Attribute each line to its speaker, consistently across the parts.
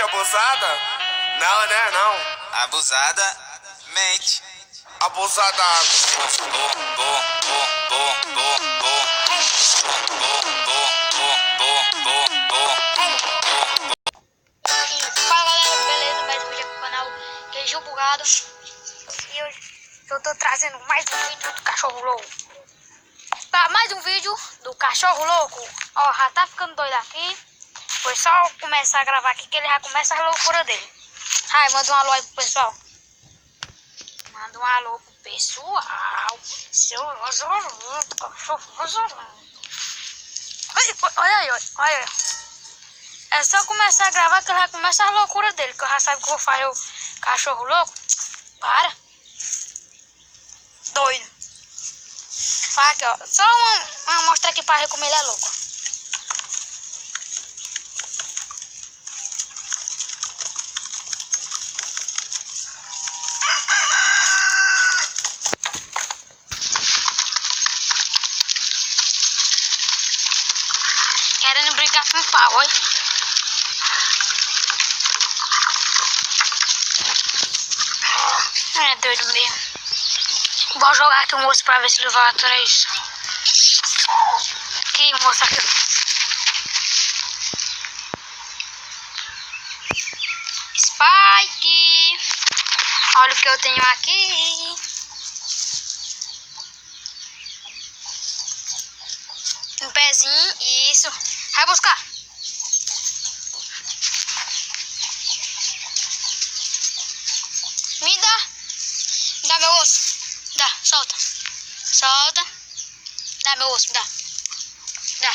Speaker 1: abusada? Não, né? Não.
Speaker 2: Abusada, mente.
Speaker 1: Abusada.
Speaker 3: Fala galera, beleza? Mais um vídeo aqui no canal Queijo Bugado. E hoje eu tô trazendo mais um vídeo do cachorro louco. Tá, mais um vídeo do cachorro louco. Ó, já tá ficando doido aqui. Foi só eu começar a gravar aqui que ele já começa a loucura dele. Ai, manda um alô aí pro pessoal. Manda um alô pro pessoal. Seu cachorro. Olha aí, olha aí. É só começar a gravar que ele já começa a loucura dele. Que eu já sabe que eu vou fazer o cachorro louco. Para. Doido. Olha aqui, ó. Só uma amostra aqui pra ver como ele é louco. Querendo brigar com o pau, olha. É doido mesmo. Vou jogar aqui o moço pra ver se ele vai aturar isso. Aqui, moço, aqui. Spike. Olha o que eu tenho aqui. Um pezinho, isso. Vai buscar. Me dá. Me dá meu osso. Dá, solta. Solta. Dá meu osso, me dá. Dá.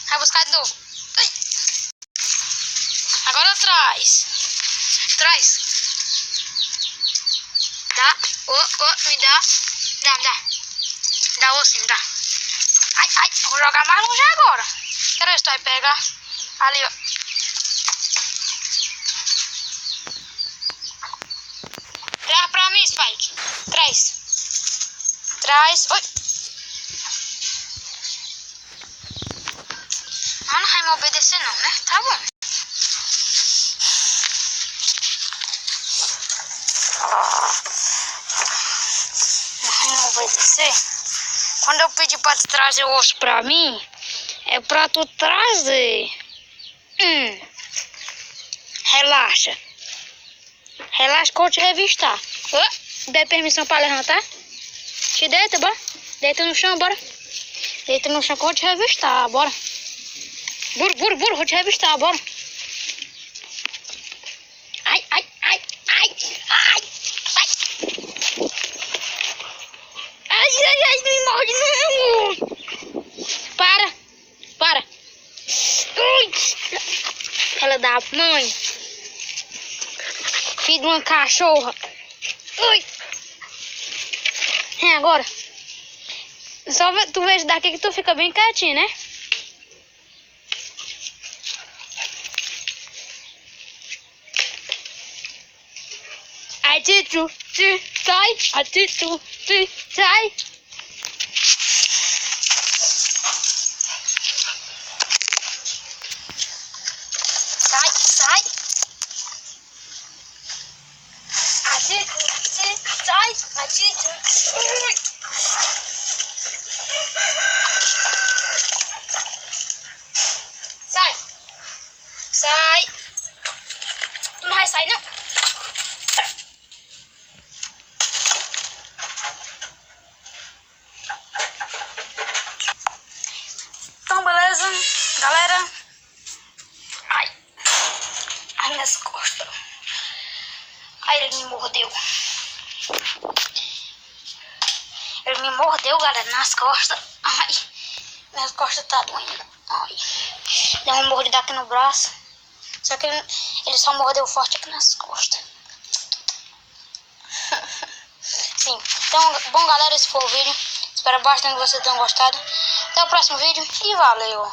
Speaker 3: Vai buscar de novo. Ai. Agora traz. Traz. Dá. Me dá. Dá, me dá. Me dá osso, me dá. Ai, ai, vou jogar mais longe agora. Quero ver se tu vai pegar. Ali, ó. Traz pra mim, Spike. Traz. Traz. Oi. Ah, não vai me obedecer não, né? Tá bom. Não vai me obedecer. Quando eu pedi pra tu trazer o osso pra mim, é pra tu trazer. Relaxa. Relaxa que eu vou te revistar. Dê permissão pra levantar? Te deita, bora. Deita no chão, bora. Deita no chão que eu vou te revistar, bora. Bora, vou te revistar, bora. Ai. Ai, me morde não. Para. Ui. Ela dá mãe. Filho de uma cachorra. Ui. É, agora. Só tu vês daqui que tu fica bem quietinho, né? Ai, Titu, sai. Ai, Titu, sai. Sai. Sai. Tu não vai sair, não? Então, beleza, galera. Ai, minhas costas. Ai, ele me mordeu. Ele me mordeu, galera, nas costas. Ai, minhas costas tá doendo. Ai, deu uma mordida aqui no braço. Só que ele só mordeu forte aqui nas costas. Sim, então, bom galera, esse foi o vídeo. Espero bastante que vocês tenham gostado. Até o próximo vídeo e valeu.